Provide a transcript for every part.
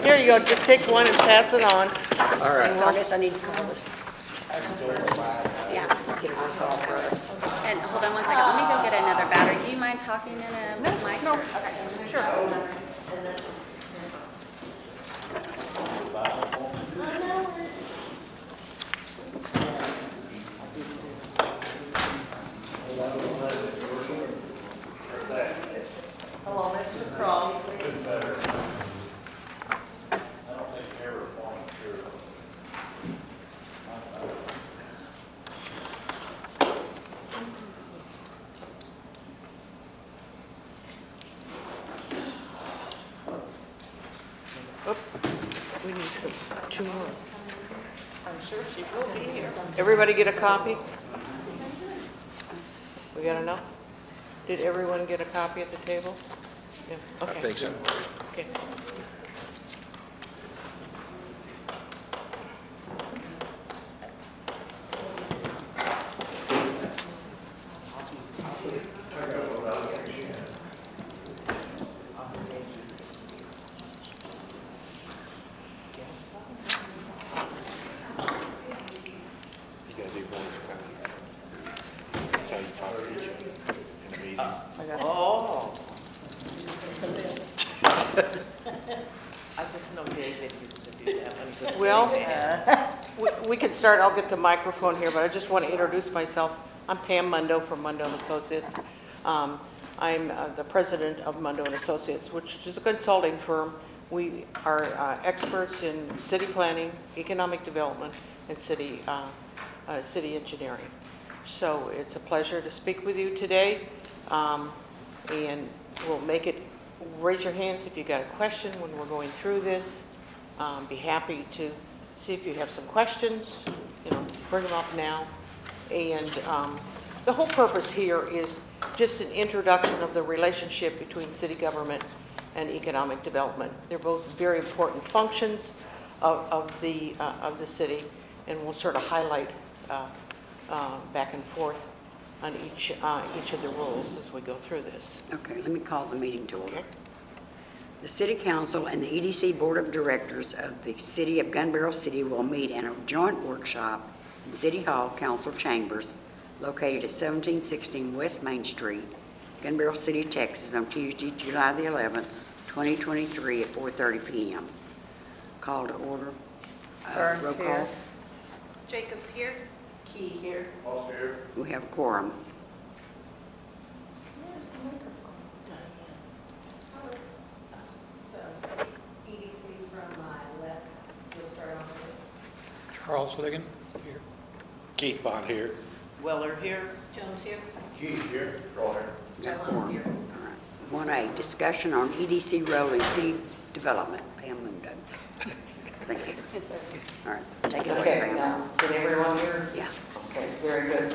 Here you go, just take one and pass it on. All right. I guess I need to call this. Yeah, get a roll call for us. And hold on one second, let me go get another battery. Do you mind talking in a mic? No. Okay, sure. Hello, Mr. Cross. We need two more. I'm sure she will be here. Everybody get a copy? We got enough? Did everyone get a copy at the table? Yeah, okay. I think so. Okay. You gotta do voice kind. That's how you talk to each other in a meeting. Oh. I just know David used to do that when he was. Well, we can start. I'll get the microphone here, but I just want to introduce myself. I'm Pam Mundo from Mundo and Associates. I'm the president of Mundo and Associates, which is a consulting firm. We are experts in city planning, economic development, and city engineering. So it's a pleasure to speak with you today, and we'll make it. Raise your hands if you got a question when we're going through this. Be happy to see if you have some questions. You know, bring them up now. And the whole purpose here is just an introduction of the relationship between city government and economic development. They're both very important functions of the city, and we'll sort of highlight back and forth on each of the rules as we go through this. Okay, let me call the meeting to order. Okay. The City Council and the EDC Board of Directors of the City of Gun Barrel City will meet in a joint workshop in City Hall Council Chambers located at 1716 West Main Street, Gun Barrel City, Texas on Tuesday, July the 11th, 2023 at 4:30 p.m. Call to order. Burns Roll here. call. Jacobs here. Key here. We have a quorum. Where's the microphone? So, EDC from my left, you'll start on with Charles Ligon here. Keith Bond here. Weller here. Jones here. Keith here. Roll here. We have a Jones quorum. here. All right. 1A, discussion on EDC role in city development. Pam Mundo. Thank you. It's okay. All right, take it away, Okay, Pam. now, did everyone hear? Yeah. Okay, very good.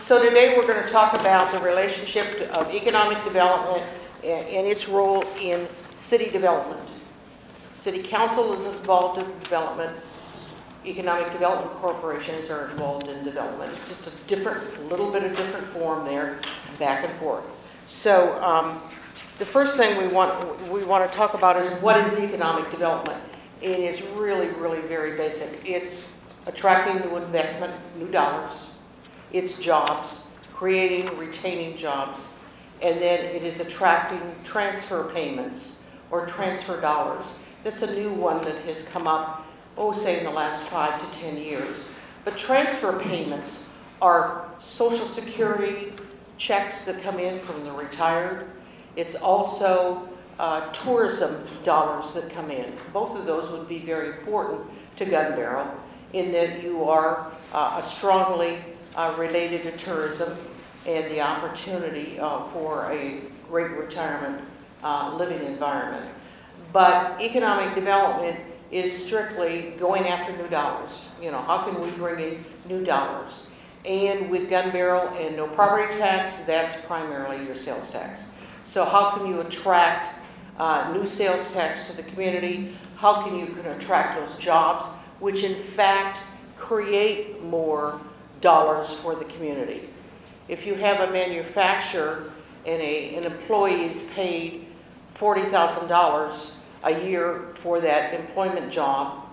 So today we're going to talk about the relationship of economic development and its role in city development. City council is involved in development. Economic development corporations are involved in development. It's just a little bit of different form there, back and forth. So the first thing we want to talk about is what is economic development. It is really, really very basic. It's attracting new investment, new dollars. It's jobs, creating, retaining jobs. And then it is attracting transfer payments or transfer dollars. That's a new one that has come up, say in the last 5 to 10 years. But transfer payments are Social Security checks that come in from the retired. It's also tourism dollars that come in. Both of those would be very important to Gun Barrel in that you are strongly related to tourism and the opportunity for a great retirement living environment. But economic development is strictly going after new dollars. You know, how can we bring in new dollars? And with Gun Barrel and no property tax, that's primarily your sales tax. So how can you attract new sales tax to the community? How can you attract those jobs, which in fact create more dollars for the community? If you have a manufacturer and an employee is paid $40,000 a year for that employment job,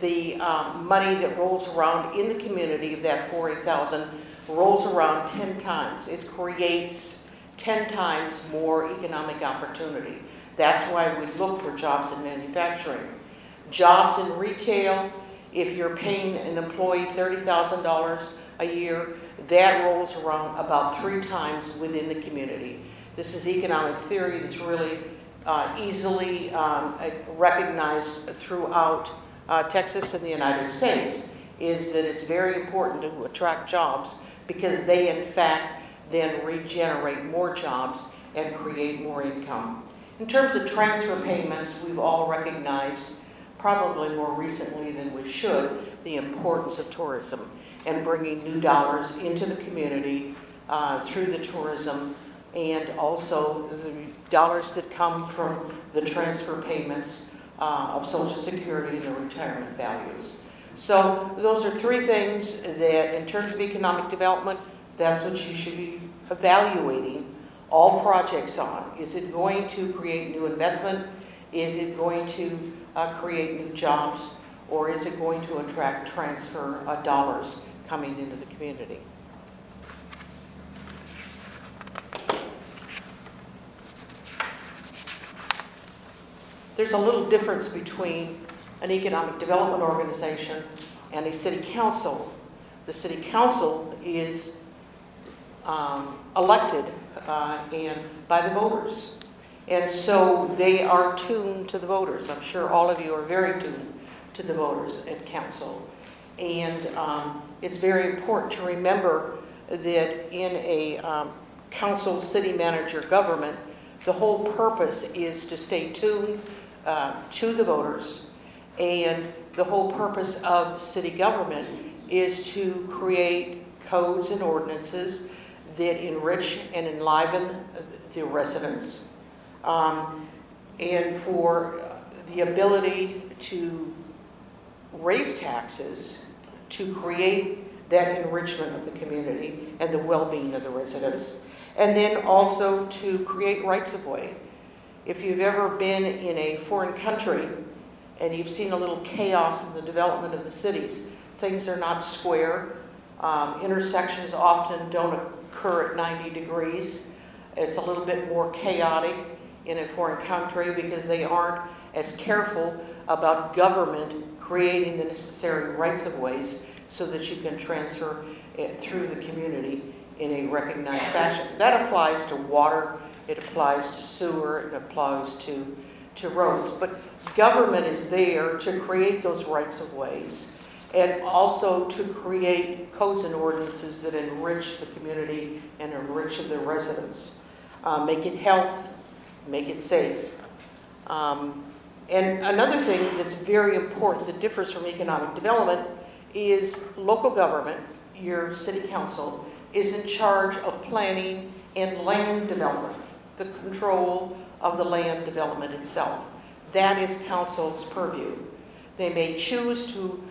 the money that rolls around in the community of that $40,000 rolls around 10 times. It creates 10 times more economic opportunity. That's why we look for jobs in manufacturing. Jobs in retail, if you're paying an employee $30,000 a year, that rolls around about 3 times within the community. This is economic theory that's really easily recognized throughout Texas and the United States, is that it's very important to attract jobs because they in fact then regenerate more jobs and create more income. In terms of transfer payments, we've all recognized, probably more recently than we should, the importance of tourism and bringing new dollars into the community through the tourism, and also the dollars that come from the transfer payments of Social Security and the retirement values. So those are 3 things that, in terms of economic development, that's what you should be evaluating all projects on. Is it going to create new investment? Is it going to create new jobs? Or is it going to attract transfer dollars coming into the community? There's a little difference between an economic development organization and a city council. The city council is elected and by the voters. And so they are tuned to the voters. I'm sure all of you are very tuned to the voters at council. And it's very important to remember that in a council city manager government, the whole purpose is to stay tuned to the voters, and the whole purpose of city government is to create codes and ordinances that enrich and enliven the residents, and for the ability to raise taxes to create that enrichment of the community and the well-being of the residents, and then also to create rights of way. If you've ever been in a foreign country and you've seen a little chaos in the development of the cities, things are not square. Intersections often don't occur at 90 degrees. It's a little bit more chaotic in a foreign country because they aren't as careful about government creating the necessary rights of ways so that you can transfer it through the community in a recognized fashion. That applies to water, it applies to sewer, it applies to roads. But government is there to create those rights of ways and also to create codes and ordinances that enrich the community and enrich the residents. Make it health, make it safe. And another thing that's very important that differs from economic development is local government, your city council, is in charge of planning and land development, the control of the land development itself. That is council's purview. They may choose to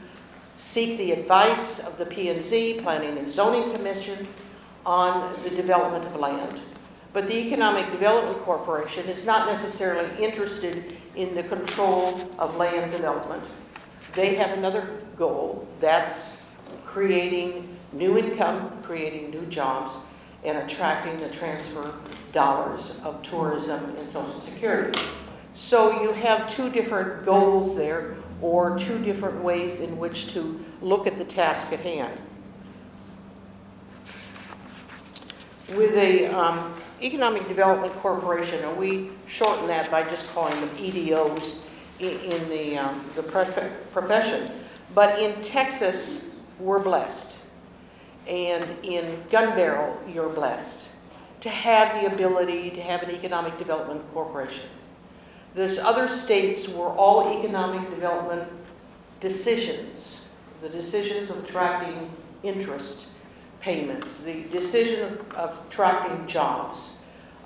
seek the advice of the P&Z, Planning and Zoning Commission, on the development of land. But the Economic Development Corporation is not necessarily interested in the control of land development. They have another goal, that's creating new income, creating new jobs, and attracting the transfer dollars of tourism and Social Security. So you have 2 different goals there, or 2 different ways in which to look at the task at hand. With a Economic Development Corporation, and we shorten that by just calling them EDOs in the profession. But in Texas, we're blessed. And in Gun Barrel, you're blessed to have the ability to have an Economic Development Corporation. There's other states where all economic development decisions, the decisions of attracting interest payments, the decision of attracting jobs,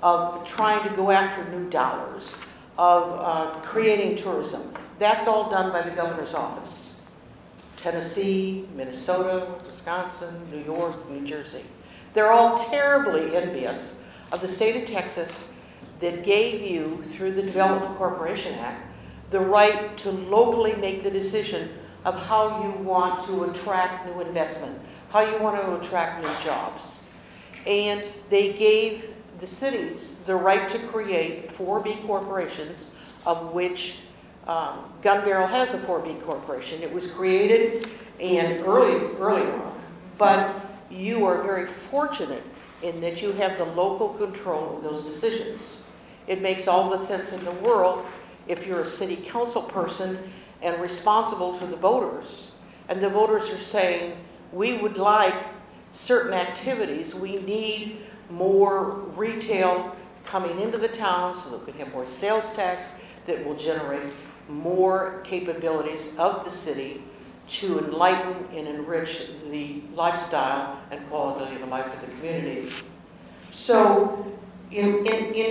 of trying to go after new dollars, of creating tourism, that's all done by the governor's office. Tennessee, Minnesota, Wisconsin, New York, New Jersey. They're all terribly envious of the state of Texas that gave you, through the Development Corporation Act, the right to locally make the decision of how you want to attract new investment, how you want to attract new jobs. And they gave the cities the right to create 4B corporations, of which Gun Barrel has a 4B corporation. It was created and early on, but you are very fortunate in that you have the local control of those decisions. It makes all the sense in the world if you're a city council person and responsible to the voters, and the voters are saying, we would like certain activities, we need more retail coming into the town so that we can have more sales tax that will generate more capabilities of the city to enlighten and enrich the lifestyle and quality of life of the community. So in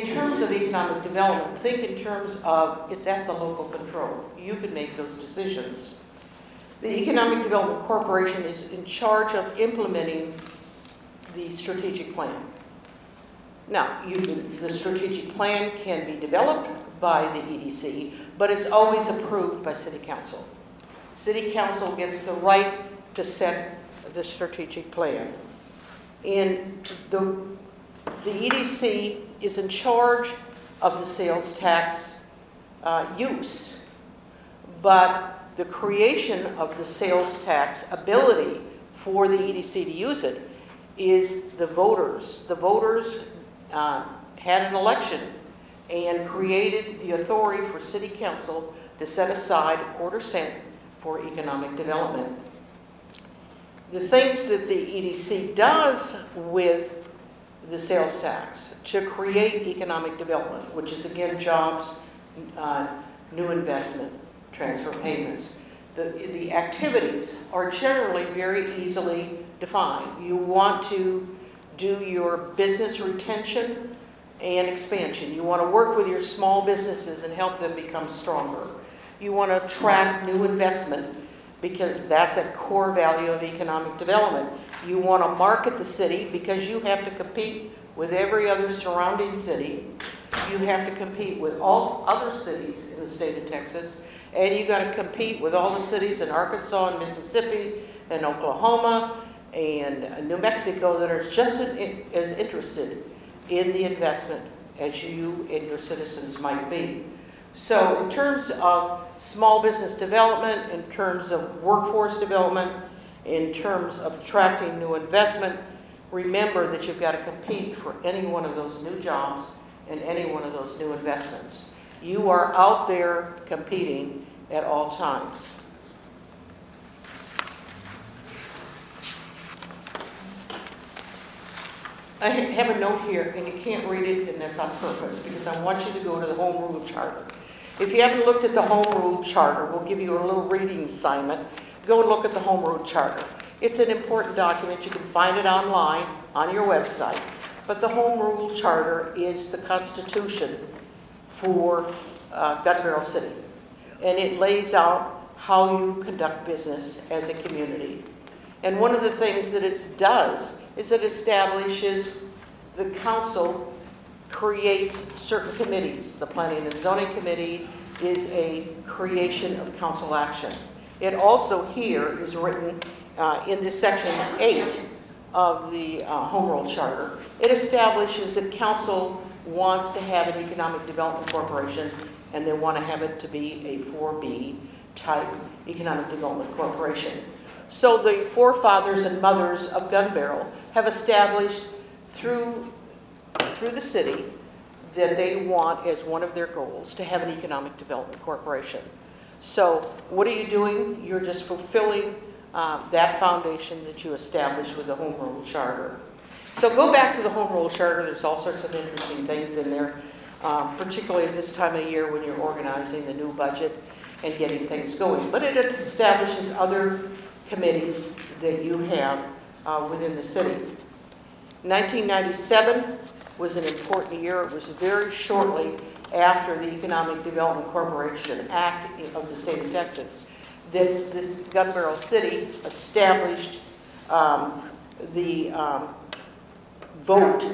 terms of economic development, think in terms of it's at the local control. You can make those decisions. The Economic Development Corporation is in charge of implementing the strategic plan. Now, the strategic plan can be developed by the EDC, but it's always approved by City Council. City Council gets the right to set the strategic plan. And the EDC is in charge of the sales tax use, but the creation of the sales tax ability for the EDC to use it is the voters. The voters had an election and created the authority for City Council to set aside a quarter cent for economic development. The things that the EDC does with the sales tax to create economic development, which is again jobs, new investment, transfer payments. The activities are generally very easily defined. You want to do your business retention and expansion. You want to work with your small businesses and help them become stronger. You want to attract new investment because that's a core value of economic development. You want to market the city because you have to compete with every other surrounding city. You have to compete with all other cities in the state of Texas. And you got to compete with all the cities in Arkansas and Mississippi and Oklahoma and New Mexico that are just as interested in the investment as you and your citizens might be. So in terms of small business development, in terms of workforce development, in terms of attracting new investment, remember that you've got to compete for any one of those new jobs and any one of those new investments. You are out there competing at all times. I have a note here, and you can't read it, and that's on purpose, because I want you to go to the Home Rule Charter. If you haven't looked at the Home Rule Charter, we'll give you a little reading assignment. Go and look at the Home Rule Charter. It's an important document. You can find it online on your website. But the Home Rule Charter is the Constitution for Gun Barrel City. And it lays out how you conduct business as a community. And one of the things that it does is it establishes the council creates certain committees. The Planning and Zoning Committee is a creation of council action. It also here is written in this section 8 of the Home Rule Charter. It establishes that council wants to have an economic development corporation, and they want to have it to be a 4B type economic development corporation. So the forefathers and mothers of Gun Barrel have established through the city that they want as one of their goals to have an economic development corporation. So what are you doing? You're just fulfilling that foundation that you established with the Home Rule Charter. So go back to the Home Rule Charter. There's all sorts of interesting things in there, particularly this time of year when you're organizing the new budget and getting things going. But it establishes other committees that you have within the city. 1997 was an important year. It was very shortly after the Economic Development Corporation Act of the state of Texas that this Gun Barrel City established the vote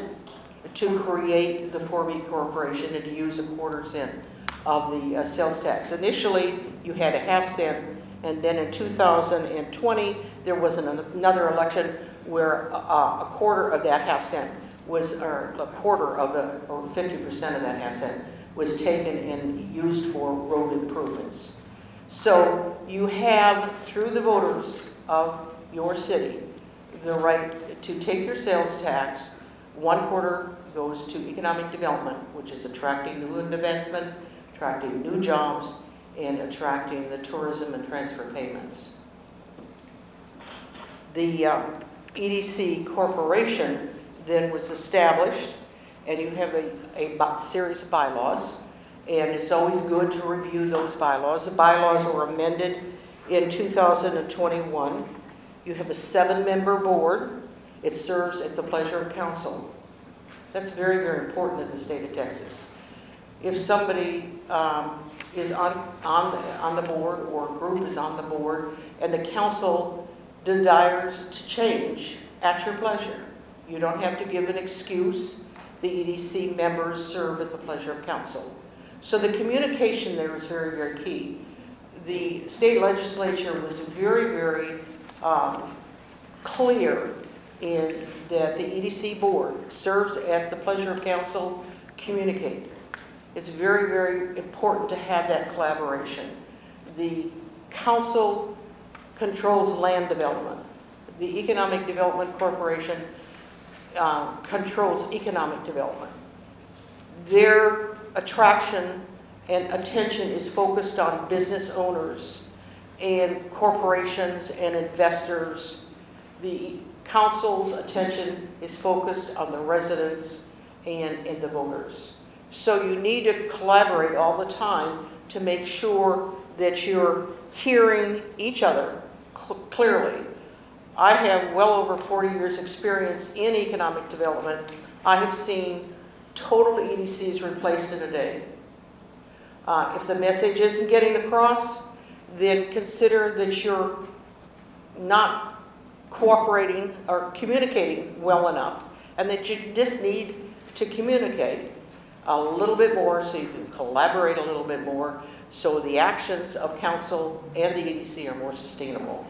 to create the 4B corporation and to use a quarter-cent of the sales tax. Initially, you had a half-cent, and then in 2020, there was another election where a quarter of that half-cent was, or a quarter of the, or 50% of that half-cent was taken and used for road improvements. So you have, through the voters of your city, the right to take your sales tax. 1/4 goes to economic development, which is attracting new investment, attracting new jobs, and attracting the tourism and transfer payments. The EDC corporation then was established, and you have a series of bylaws, and it's always good to review those bylaws. The bylaws were amended in 2021. You have a 7-member board. It serves at the pleasure of council. That's very, very important in the state of Texas. If somebody is on the board, or a group is on the board, and the council desires to change, at your pleasure. You don't have to give an excuse. The EDC members serve at the pleasure of council. So the communication there is very, very key. The state legislature was very, very clear in that the EDC board serves at the pleasure of council, communicate. It's very, very important to have that collaboration. The council controls land development. The Economic Development Corporation controls economic development. Their attraction and attention is focused on business owners and corporations and investors. The council's attention is focused on the residents and the voters. So you need to collaborate all the time to make sure that you're hearing each other clearly. I have well over 40 years experience in economic development. I have seen total EDCs replaced in a day. If the message isn't getting across, then consider that you're not cooperating or communicating well enough, and that you just need to communicate a little bit more so you can collaborate a little bit more so the actions of council and the EDC are more sustainable.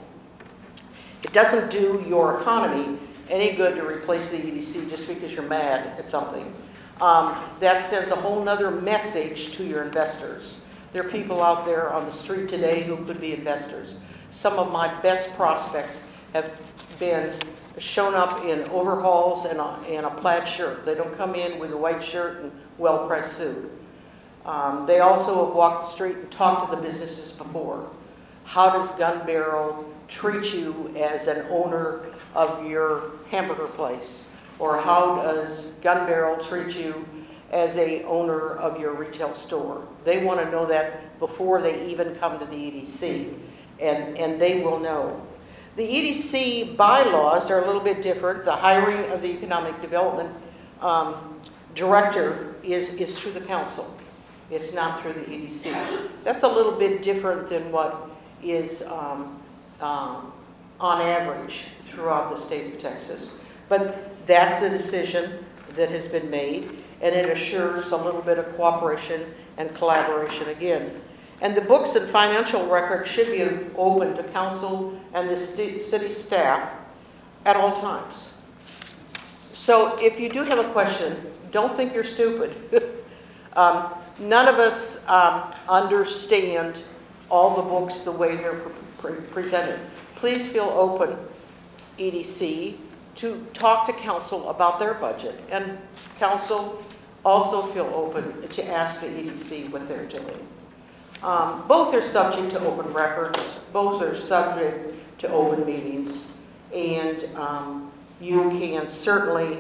It doesn't do your economy any good to replace the EDC just because you're mad at something. That sends a whole nother message to your investors. There are people out there on the street today who could be investors. Some of my best prospects have been shown up in overalls and a plaid shirt. They don't come in with a white shirt and well-pressed suit. They also have walked the street and talked to the businesses before. How does Gun Barrel treat you as an owner of your hamburger place? Or how does Gun Barrel treat you as a owner of your retail store? They want to know that before they even come to the EDC, and they will know. The EDC bylaws are a little bit different. The hiring of the economic development director is through the council. It's not through the EDC. That's a little bit different than what is on average throughout the state of Texas. But that's the decision that has been made, and it assures a little bit of cooperation and collaboration again. And the books and financial records should be open to council and the city staff at all times. So if you do have a question, don't think you're stupid. None of us understand all the books the way they're presented. Please feel open, EDC, to talk to council about their budget. And council also feel open to ask the EDC what they're doing. Both are subject to open records. Both are subject to open meetings. And you can certainly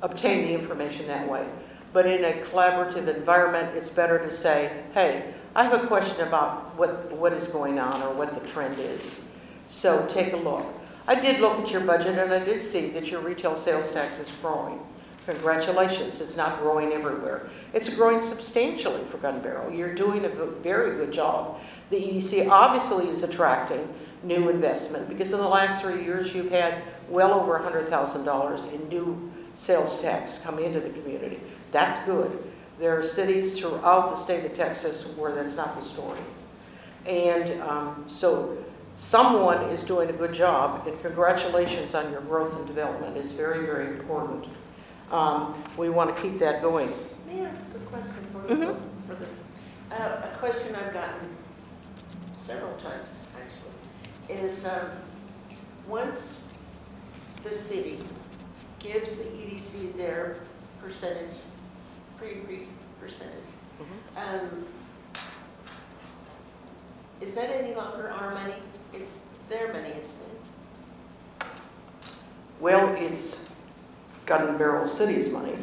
obtain the information that way. But in a collaborative environment, it's better to say, hey, I have a question about what is going on or what the trend is. So take a look. I did look at your budget, and I did see that your retail sales tax is growing. Congratulations, it's not growing everywhere. It's growing substantially for Gun Barrel. You're doing a very good job. The EDC obviously is attracting new investment because in the last 3 years you've had well over $100,000 in new sales tax come into the community. That's good. There are cities throughout the state of Texas where that's not the story. And so someone is doing a good job, and congratulations on your growth and development. It's very, very important. We want to keep that going. May I ask a question for you? Mm-hmm. Further? A question I've gotten several times, actually, is once the city gives the EDC their percentage, pre-agreed percentage, is that any longer our money? It's their money, isn't it? Well, it's Gun and Barrel City's money.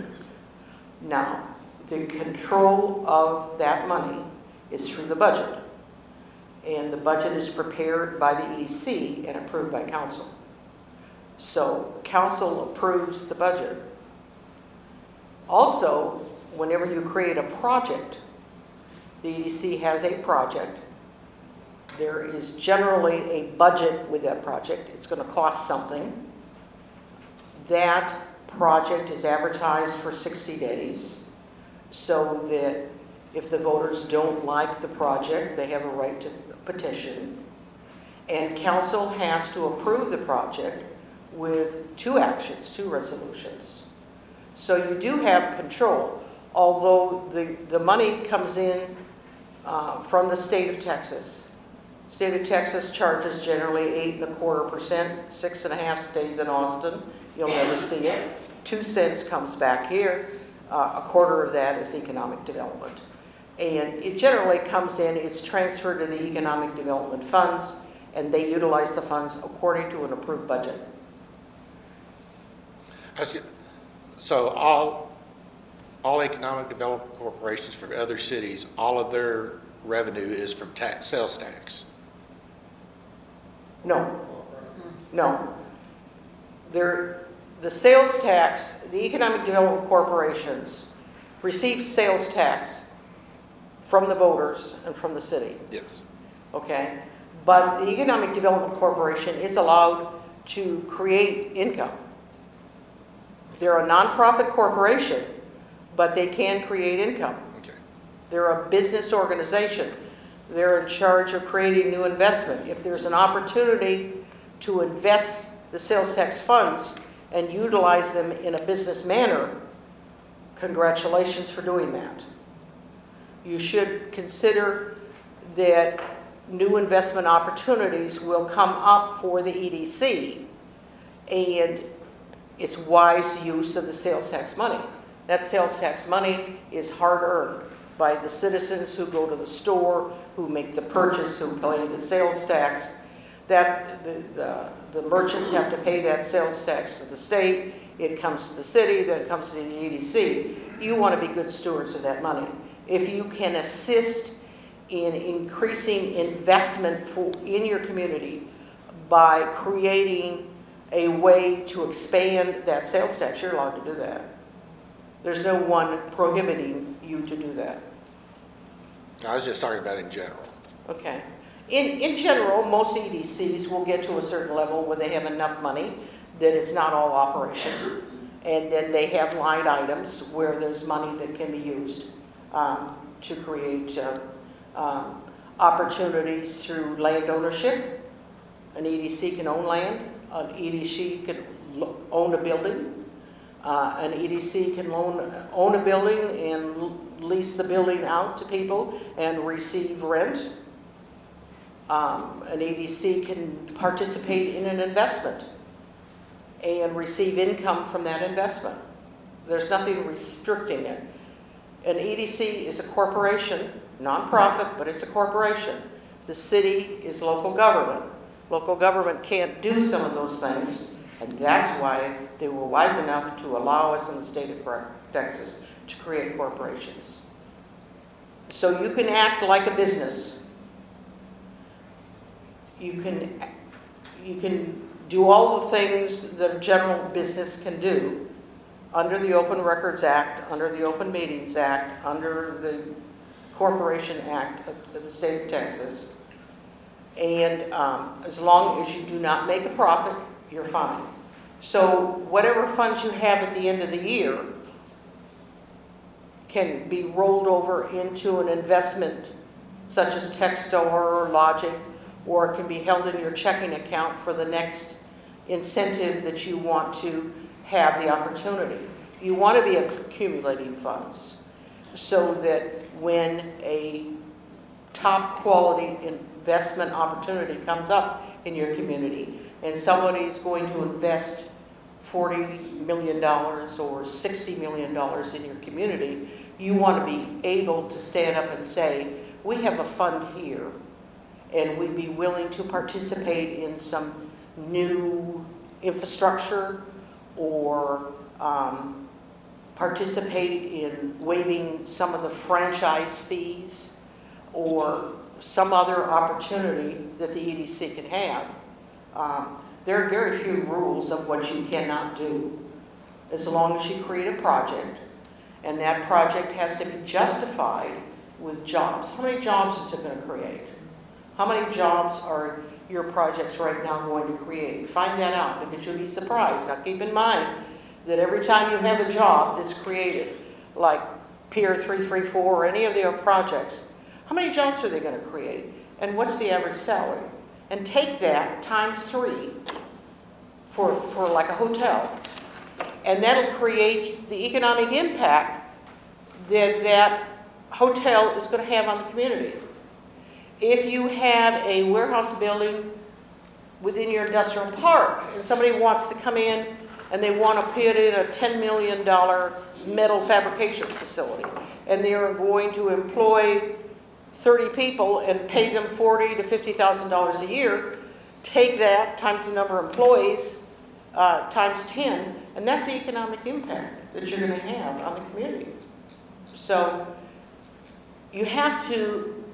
Now, the control of that money is through the budget. And the budget is prepared by the EDC and approved by council. So council approves the budget. Also, whenever you create a project, the EDC has a project. There is generally a budget with that project. It's going to cost something. That project is advertised for 60 days so that if the voters don't like the project, they have a right to petition. And council has to approve the project with 2 actions, 2 resolutions. So you do have control, although the money comes in from the state of Texas. State of Texas charges generally 8.25%, 6.5% stays in Austin. You'll never see it. 2 cents comes back here. A quarter of that is economic development. And it generally comes in, it's transferred to the economic development funds, and they utilize the funds according to an approved budget. So all economic development corporations for other cities, all of their revenue is from sales tax? No. No. The sales tax, the economic development corporations receive sales tax from the voters and from the city. Yes. Okay? But the economic development corporation is allowed to create income. They're a nonprofit corporation, but they can create income. Okay. They're a business organization. They're in charge of creating new investment. If there's an opportunity to invest the sales tax funds and utilize them in a business manner, congratulations for doing that. You should consider that new investment opportunities will come up for the EDC, and it's wise use of the sales tax money. That sales tax money is hard-earned by the citizens who go to the store, who make the purchase, who pay the sales tax. That the merchants have to pay that sales tax to the state. It comes to the city, then it comes to the EDC. You want to be good stewards of that money. If you can assist in increasing investment in your community by creating a way to expand that sales tax, you're allowed to do that. There's no one prohibiting you to do that. I was just talking about in general. Okay. In general, most EDCs will get to a certain level where they have enough money that it's not all operation. And then they have line items where there's money that can be used to create opportunities through land ownership. An EDC can own land. An EDC can own a building. An EDC can own a building and lease the building out to people and receive rent. An EDC can participate in an investment and receive income from that investment. There's nothing restricting it. An EDC is a corporation, nonprofit, but it's a corporation. The city is local government. Local government can't do some of those things, and that's why they were wise enough to allow us in the state of Texas to create corporations. So you can act like a business. You can do all the things that a general business can do under the Open Records Act, under the Open Meetings Act, under the Corporation Act of the state of Texas. And as long as you do not make a profit, you're fine. So whatever funds you have at the end of the year can be rolled over into an investment such as Textor or Logic, or it can be held in your checking account for the next incentive that you want to have the opportunity. You want to be accumulating funds so that when a top quality investment opportunity comes up in your community and somebody is going to invest $40 million or $60 million in your community, you want to be able to stand up and say, we have a fund here and we'd be willing to participate in some new infrastructure or participate in waiving some of the franchise fees or some other opportunity that the EDC can have. There are very few rules of what you cannot do as long as you create a project, and that project has to be justified with jobs. How many jobs is it going to create? How many jobs are your projects right now going to create? Find that out, because you'll be surprised. Now keep in mind that every time you have a job that's created, like Pier 334 or any of their projects, how many jobs are they going to create? And what's the average salary? And take that times 3 for like a hotel. And that'll create the economic impact that that hotel is going to have on the community. If you have a warehouse building within your industrial park and somebody wants to come in and they want to put in a $10 million metal fabrication facility, and they are going to employ 30 people and pay them $40,000 to $50,000 a year, take that times the number of employees times 10, and that's the economic impact that you're going to have on the community. So you have to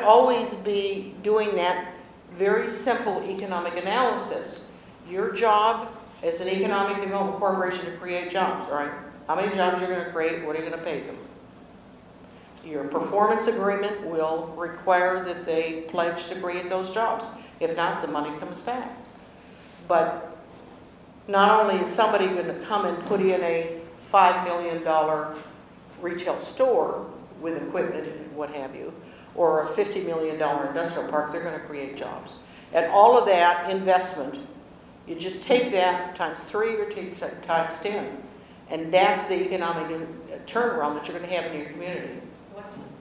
always be doing that very simple economic analysis. Your job as an economic development corporation to create jobs, right? How many jobs you're going to create, what are you going to pay them? Your performance agreement will require that they pledge to create those jobs. If not, the money comes back. But not only is somebody going to come and put in a $5 million retail store with equipment and what have you, or a $50 million industrial park, they're going to create jobs. And all of that investment, you just take that times 3 or times 10, and that's the economic turnaround that you're going to have in your community.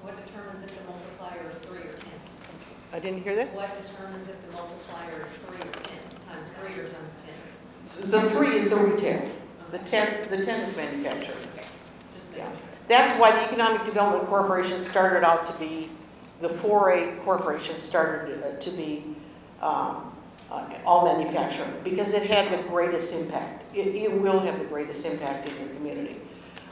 What determines if the multiplier is 3 or 10? I didn't hear that? What determines if the multiplier is 3 or 10? Times 3 or times 10? The 3 is the retail. The 10 is manufacturing. Okay, just Yeah. making sure. That's why the Economic Development Corporation started out to be, the 4A corporation started to be all manufacturing, because it had the greatest impact. It will have the greatest impact in your community.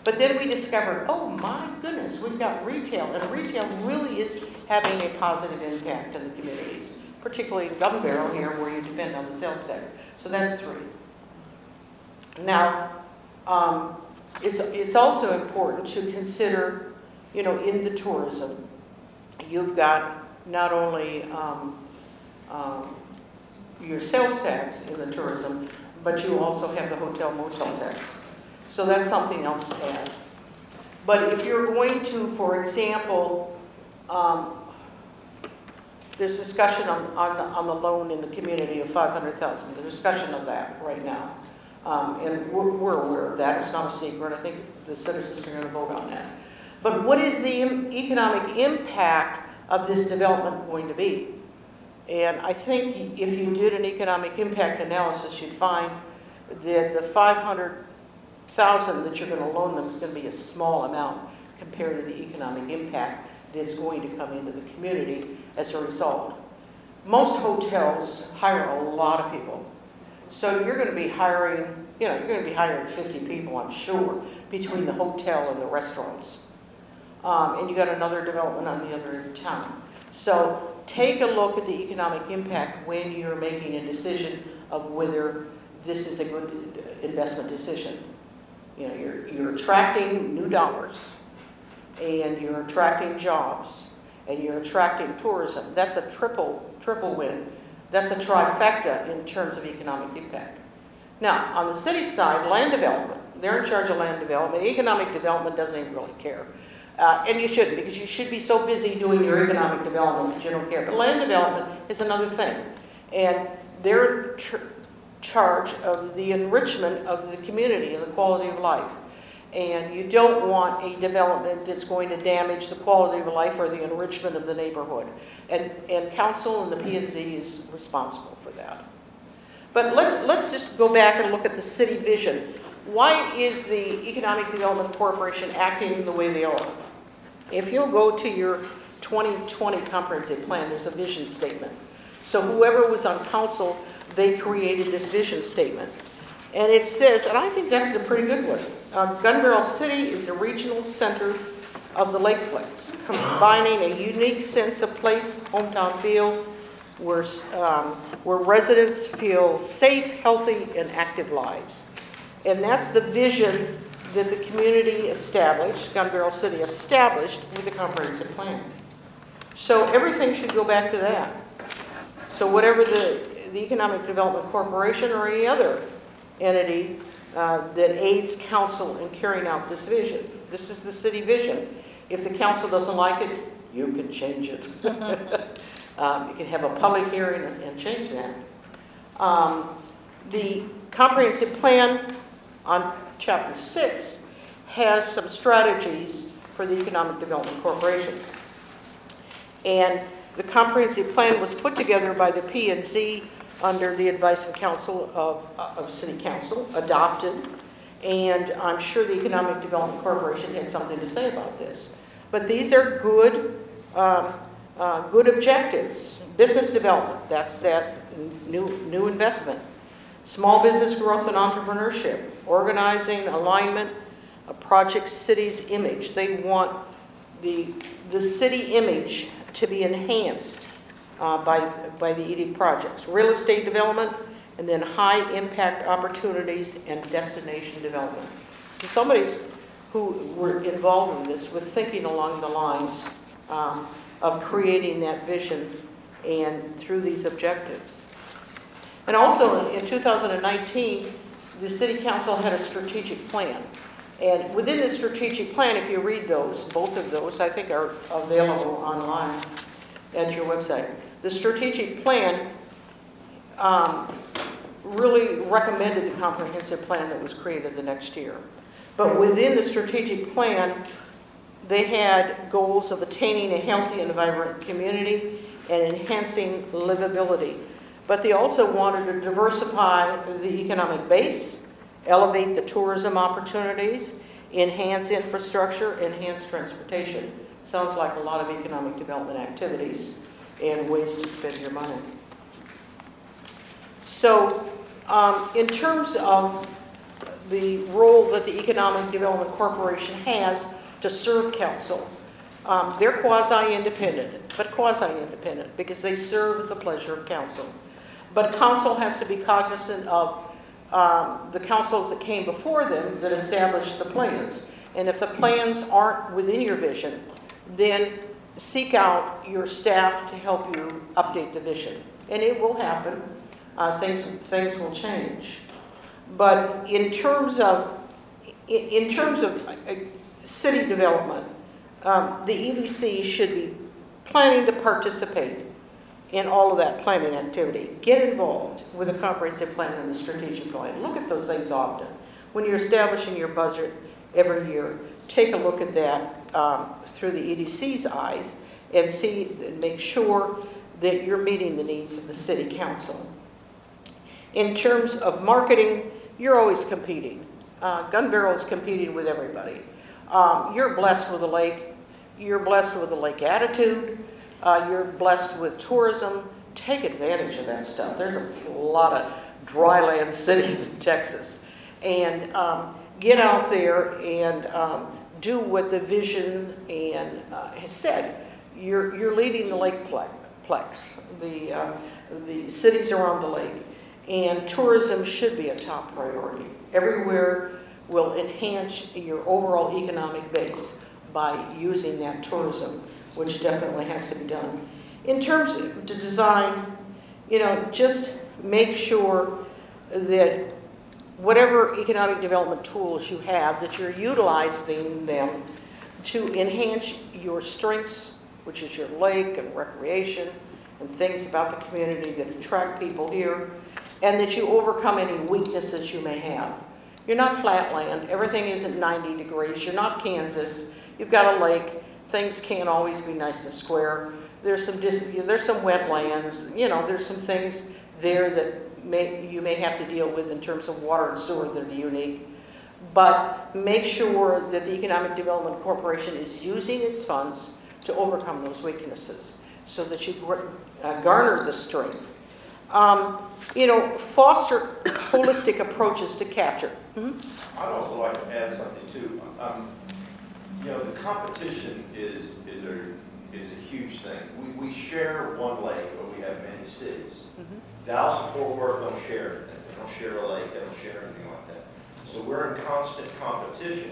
But then we discovered, oh my goodness, we've got retail, and retail really is having a positive impact in the communities, particularly in Gun Barrel here, where you depend on the sales tax. So that's 3. Now, it's also important to consider, you know, in the tourism, you've got not only your sales tax in the tourism, but you also have the hotel motel tax. So that's something else to add. But if you're going to, for example, there's discussion on the loan in the community of $500,000. The discussion of that right now. And we're aware of that. It's not a secret. I think the citizens are going to vote on that. But what is the economic impact of this development going to be? And I think if you did an economic impact analysis, you'd find that the $500,000 that you're going to loan them is going to be a small amount compared to the economic impact that's going to come into the community as a result. Most hotels hire a lot of people. So you're going to be hiring, you know, you're going to be hiring 50 people, I'm sure, between the hotel and the restaurants. And you got another development on the other end of town. So take a look at the economic impact when you're making a decision of whether this is a good investment decision. You know, you're attracting new dollars, and you're attracting jobs, and you're attracting tourism. That's a triple win. That's a trifecta in terms of economic impact. Now, on the city side, land development, they're in charge of land development. Economic development doesn't even really care. And you shouldn't, because you should be so busy doing your economic development that you don't care. But land development is another thing. And they're in charge of the enrichment of the community and the quality of life. And you don't want a development that's going to damage the quality of life or the enrichment of the neighborhood. And council and the P&Z is responsible for that. But let's just go back and look at the city vision. Why is the Economic Development Corporation acting the way they are? If you'll go to your 2020 comprehensive plan, there's a vision statement. So whoever was on council, they created this vision statement. And it says, and I think that's a pretty good one, Gun Barrel City is the regional center of the Lakeplex, combining a unique sense of place, hometown feel, where residents feel safe, healthy, and active lives. And that's the vision that the community established, Gun Barrel City established with the comprehensive plan. So everything should go back to that. So whatever the Economic Development Corporation or any other entity that aids council in carrying out this vision. This is the city vision. If the council doesn't like it, you can change it. You can have a public hearing and change that. The comprehensive plan on Chapter 6 has some strategies for the Economic Development Corporation. And the comprehensive plan was put together by the P&Z under the advice and counsel of City Council, adopted, and I'm sure the Economic Development Corporation had something to say about this. But these are good, good objectives. Business development, that's that new investment. Small business growth and entrepreneurship, organizing, alignment, a project city's image. They want the city image to be enhanced by the ED projects. Real estate development, and then high impact opportunities and destination development. So somebody's who were involved in this with thinking along the lines of creating that vision and through these objectives. And also in 2019, the City Council had a strategic plan. And within the strategic plan, if you read those, both of those, I think are available online at your website. The strategic plan really recommended the comprehensive plan that was created the next year. But within the strategic plan, they had goals of attaining a healthy and vibrant community and enhancing livability. But they also wanted to diversify the economic base, elevate the tourism opportunities, enhance infrastructure, enhance transportation. Sounds like a lot of economic development activities and ways to spend your money. So in terms of the role that the Economic Development Corporation has to serve council, they're quasi-independent, but quasi-independent because they serve the pleasure of council. But council has to be cognizant of the councils that came before them that established the plans. And if the plans aren't within your vision, then seek out your staff to help you update the vision. And it will happen. Things will change. But in terms of city development, the EDC should be planning to participate in all of that planning activity. Get involved with a comprehensive plan and the strategic plan. Look at those things often. When you're establishing your budget every year, take a look at that through the EDC's eyes and make sure that you're meeting the needs of the city council. In terms of marketing, you're always competing. Gun Barrel is competing with everybody. You're blessed with a lake. You're blessed with a lake attitude. You're blessed with tourism. Take advantage of that stuff. There's a lot of dryland cities in Texas. And get out there and do what the vision has said. You're leading the lakeplex, the cities around the lake. And tourism should be a top priority. Everywhere will enhance your overall economic base by using that tourism, which definitely has to be done. In terms of the design, just make sure that whatever economic development tools you have, that you're utilizing them to enhance your strengths, which is your lake and recreation and things about the community that attract people here, and that you overcome any weaknesses you may have. You're not flatland. Everything isn't 90 degrees. You're not Kansas. You've got a lake. Things can't always be nice and square. There's some wetlands. You know, there's some things there that you may have to deal with in terms of water and sewer that are unique. But make sure that the Economic Development Corporation is using its funds to overcome those weaknesses so that you garner the strength. You know, foster holistic approaches to capture. I'd also like to add something too. You know, the competition is a huge thing. We share one lake, but we have many cities. Dallas and Fort Worth don't share it. They don't share a lake. They don't share anything like that. So we're in constant competition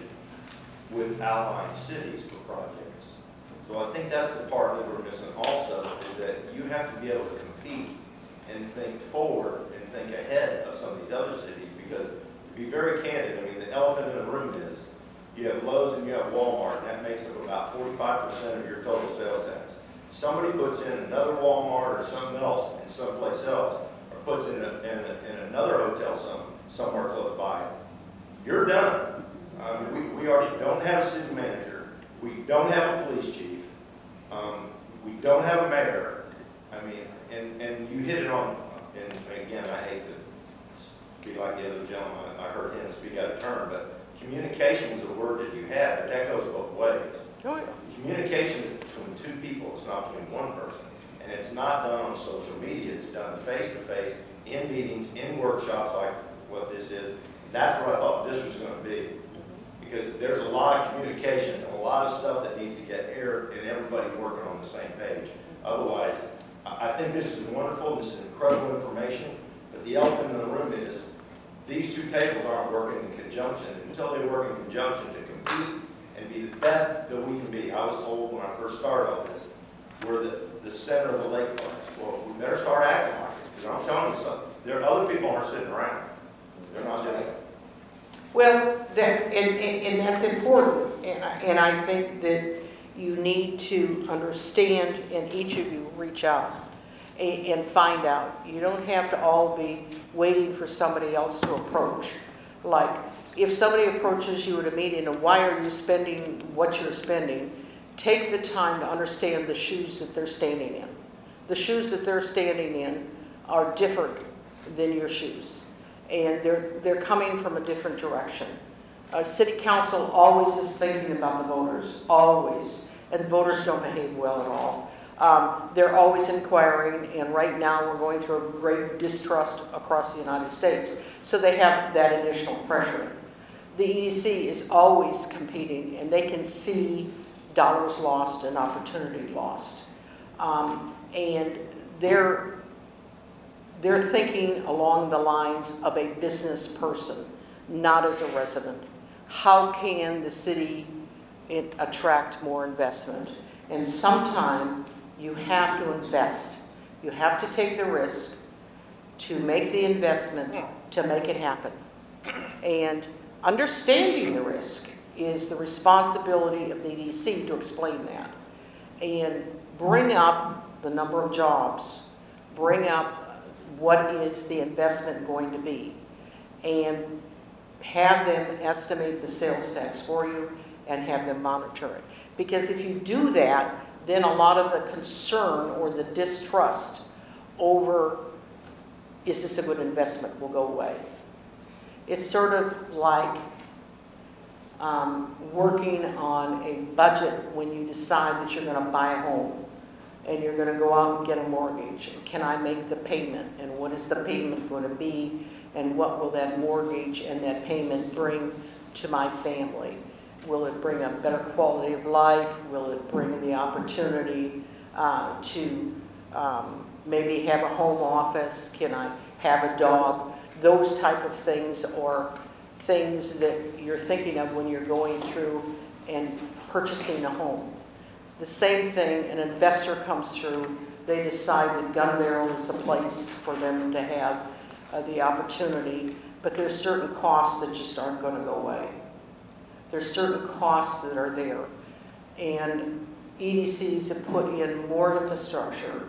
with outlying cities for projects. So I think that's the part that we're missing also, is that you have to be able to compete and think forward and think ahead of some of these other cities, because to be very candid, I mean, the elephant in the room is you have Lowe's and you have Walmart, and that makes up about 45% of your total sales tax. Somebody puts in another Walmart or something else in someplace else, or puts in another hotel somewhere close by, you're done. We already don't have a city manager. We don't have a police chief. We don't have a mayor. I mean, and you hit it on, and again, I hate to be like the other gentleman. I heard him speak out of turn, but communication was a word that you had, but that goes both ways. Oh, yeah. Communication is between two people. It's not between one person. And it's not done on social media. It's done face-to-face, in meetings, in workshops like what this is. That's what I thought this was going to be. Because there's a lot of communication and a lot of stuff that needs to get aired and everybody working on the same page. Otherwise, I think this is wonderful. This is incredible information. But the elephant in the room is these two tables aren't working in conjunction. Until they work in conjunction to compete and be the best that we can be. I was told when I first started all this, we're the center of the lakefronts. Well, we better start acting like it. Because I'm telling you something. There are other people aren't sitting around. They're not doing it. Well, and that's important, and I think that you need to understand, and each of you reach out and find out. You don't have to all be waiting for somebody else to approach. Like, if somebody approaches you at a meeting and why are you spending what you're spending, take the time to understand the shoes that they're standing in. The shoes that they're standing in are different than your shoes. And they're coming from a different direction. City council always is thinking about the voters, always. And voters don't behave well at all. They're always inquiring, and right now we're going through a great distrust across the United States. So they have that additional pressure. The EDC is always competing, and they can see dollars lost and opportunity lost. And they're thinking along the lines of a business person, not as a resident. How can the city attract more investment? And sometime you have to invest. You have to take the risk to make the investment to make it happen. And understanding the risk is the responsibility of the EDC to explain that. And bring up the number of jobs. Bring up what is the investment going to be, and have them estimate the sales tax for you and have them monitor it. Because if you do that, then a lot of the concern or the distrust over, is this a good investment, will go away. It's sort of like working on a budget when you decide that you're going to buy a home. And you're going to go out and get a mortgage. Can I make the payment? And what is the payment going to be? And what will that mortgage and that payment bring to my family? Will it bring a better quality of life? Will it bring the opportunity to maybe have a home office? Can I have a dog? Those type of things, or things that you're thinking of when you're going through and purchasing a home. The same thing, an investor comes through, they decide that Gun Barrel is the place for them to have the opportunity, but there's certain costs that just aren't going to go away. There's certain costs that are there. And EDCs have put in more infrastructure,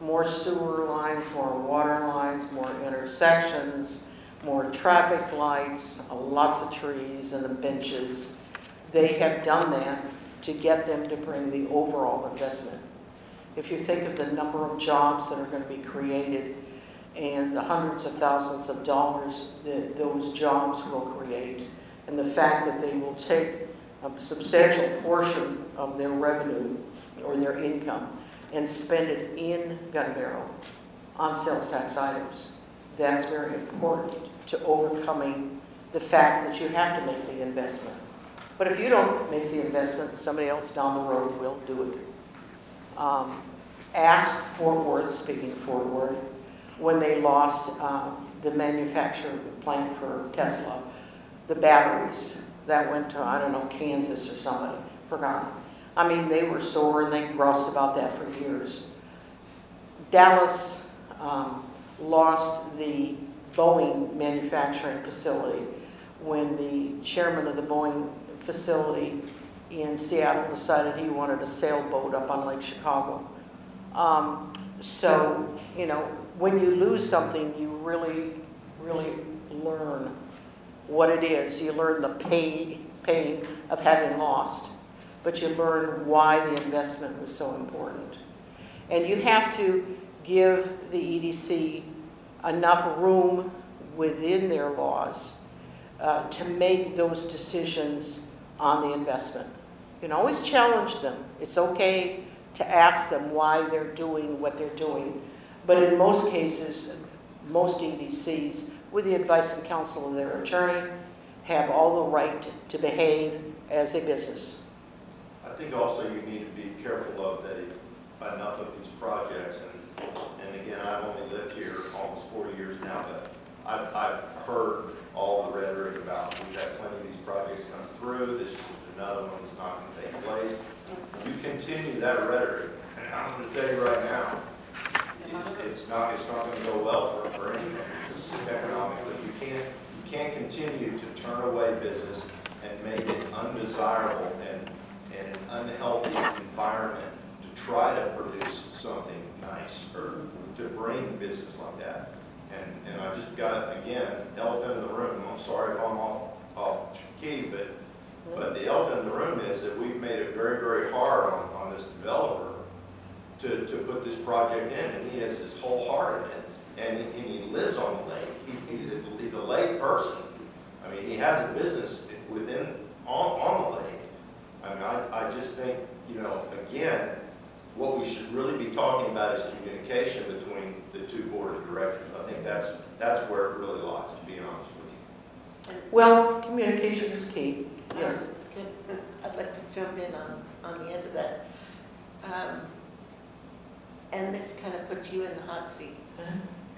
more sewer lines, more water lines, more intersections, more traffic lights, lots of trees and the benches. They have done that to get them to bring the overall investment. If you think of the number of jobs that are going to be created and the hundreds of thousands of dollars that those jobs will create, and the fact that they will take a substantial portion of their revenue or their income and spend it in Gun Barrel on sales tax items, that's very important to overcoming the fact that you have to make the investment. But if you don't make the investment, somebody else down the road will do it. Ask Fort Worth, speaking of Fort Worth, when they lost the manufacturing plant for Tesla, the batteries that went to, I don't know, Kansas or somebody, forgotten. I mean, they were sore and they groused about that for years. Dallas lost the Boeing manufacturing facility when the chairman of the Boeing facility in Seattle decided he wanted a sailboat up on Lake Chicago. So, you know, when you lose something, you really, really learn what it is. You learn the pain of having lost, but you learn why the investment was so important. And you have to give the EDC enough room within their laws to make those decisions on the investment. You can always challenge them. It's okay to ask them why they're doing what they're doing. But in most cases, most EDCs, with the advice and counsel of their attorney, have all the right to behave as a business. I think also you need to be careful of that enough of these projects, and again, I've only lived here almost 40 years now, but I've heard all the rhetoric about we've had plenty of these projects come through, this is another one that's not going to take place. You continue that rhetoric, and I'm going to tell you right now, it's not going to go well for anyone economically. You can't continue to turn away business and make it undesirable and an unhealthy environment to try to produce something nice or to bring business like that. And I just got, again, elephant in the room. I'm sorry if I'm off key, but the elephant in the room is that we've made it very, very hard on this developer to put this project in, and he has his whole heart in it, and he lives on the lake. He's a lake person. I mean, he has a business on the lake. I mean, I just think, you know, again, what we should really be talking about is communication between the two board of directors. I think that's where it really lies, to be honest with you. Well, communication is key. Yes. I'd like to jump in on the end of that. And this kind of puts you in the hot seat.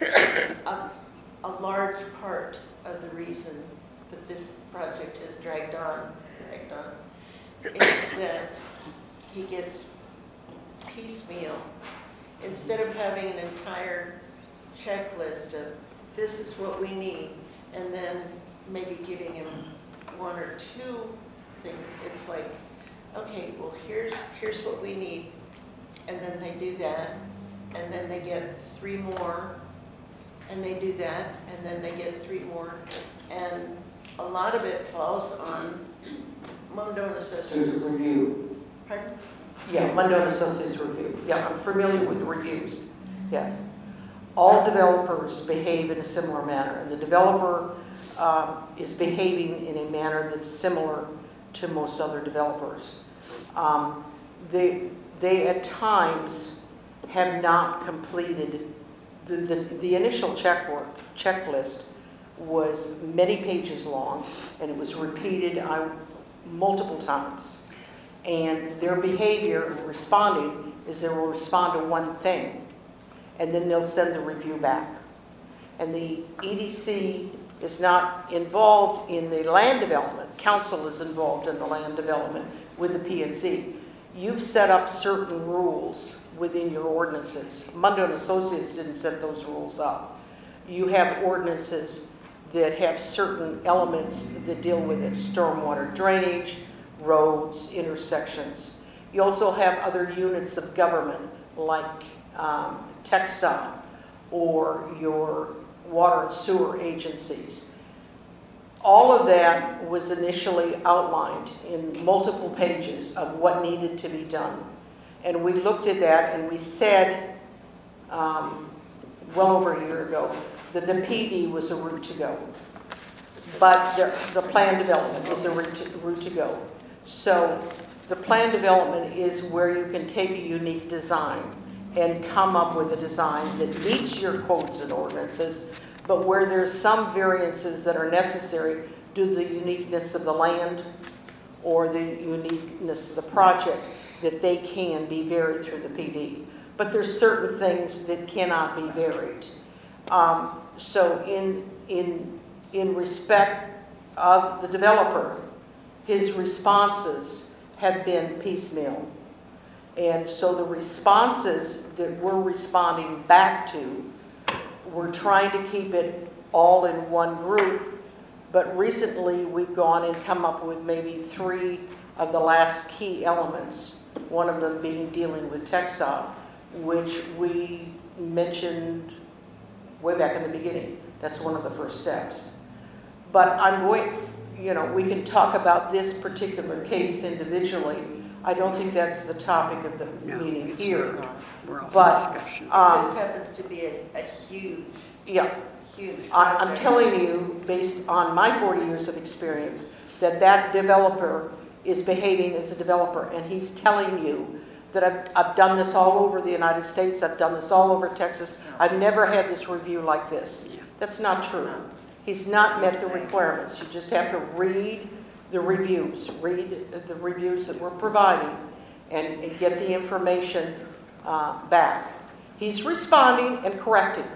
A large part of the reason that this project has dragged on, is that he gets piecemeal. Instead of having an entire checklist of this is what we need, and then maybe giving him one or two things, it's like, okay, well, here's what we need, and then they do that, and then they get 3 more, and they do that, and then they get 3 more, and a lot of it falls on Mundo and Associates. Review. Pardon? Yeah, Mundo and Associates review. Yeah, I'm familiar with the reviews. Yes. All developers behave in a similar manner, and the developer is behaving in a manner that's similar to most other developers. They at times have not completed the initial checklist was many pages long, and it was repeated multiple times. And their behavior responding is they will respond to one thing, and then they'll send the review back. And the EDC is not involved in the land development. Council is involved in the land development with the P&Z. You've set up certain rules within your ordinances. Mundo and Associates didn't set those rules up. You have ordinances that have certain elements that deal with it, stormwater drainage, roads, intersections. You also have other units of government like TxDOT or your water and sewer agencies. All of that was initially outlined in multiple pages of what needed to be done. And we looked at that and we said, well over a year ago, that the PD was a route to go. But the plan development is a route to go. So the plan development is where you can take a unique design and come up with a design that meets your codes and ordinances, but where there's some variances that are necessary due to the uniqueness of the land or the uniqueness of the project, that they can be varied through the PD. But there's certain things that cannot be varied. So in respect of the developer, his responses have been piecemeal. And so the responses that we're responding back to, we're trying to keep it all in one group, but recently we've gone and come up with maybe 3 of the last key elements, one of them being dealing with TxDOT, which we mentioned way back in the beginning. That's one of the first steps. But I'm going, we can talk about this particular case individually. I don't think that's the topic of the meeting here. We're off But discussion. It just happens to be a huge, yeah, huge I'm project. telling you, based on my 40 years of experience, that developer is behaving as a developer, and he's telling you that I've done this all over the United States, I've done this all over Texas, I've never had this review like this. That's not true. He's not met the requirements. You just have to read the reviews that we're providing and get the information back. He's responding and correcting.